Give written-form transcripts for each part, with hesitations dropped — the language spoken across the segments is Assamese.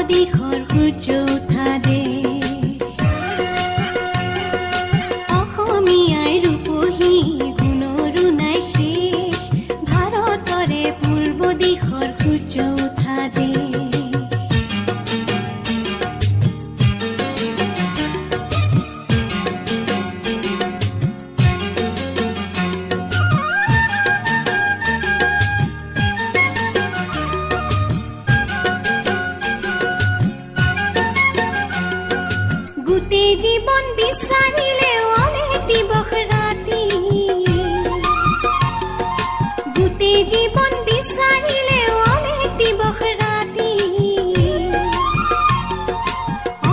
দিশৰ সূৰ্য উঠা দেশ অসমীয়াই ৰূপহী গুণৰো নাই শেষ ভাৰতৰে পূৰ্ব দিশৰ সূৰ্য উঠা দেশ গোটেই জীৱন বিচাৰিলে অনেক দিৱস ৰাতি গোটেই জীৱন বিচাৰিলে অনেক দিৱস ৰাতি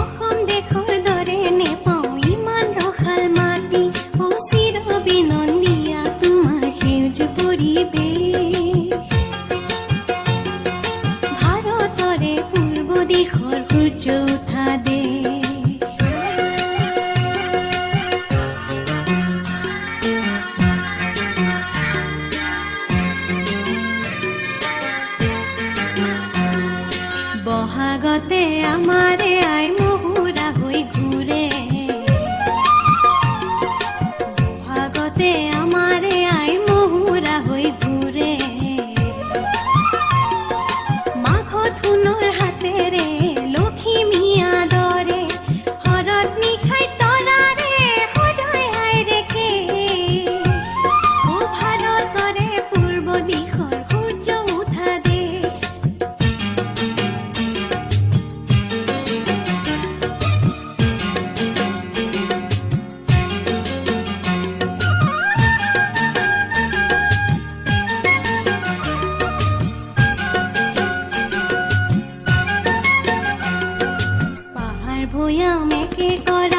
অসম দেশৰ দৰে নেপাওঁ ইমান ৰসাল মাটি চিৰ বিনন্দীয়া তোমাৰ সেউজ পৰিৱেশ ভাৰতৰে পূৰ্ব দিশৰ সূৰ্য উঠা দেশ বহাগতে আমাৰে আই মহুৰা হৈ ঘূৰে বহাগতে আমাৰে আই মহুৰা হৈ ঘূৰে মাঘত সোণৰ হাতেৰে লখিমীয়া দৰে শৰৎ নিশাই তৰাৰে সজাই আই ৰেখে ভাৰতৰে পূৰ্ব দিশৰ সূৰ্য উঠা দেশ পাহাৰ ভৈয়াম একে কৰা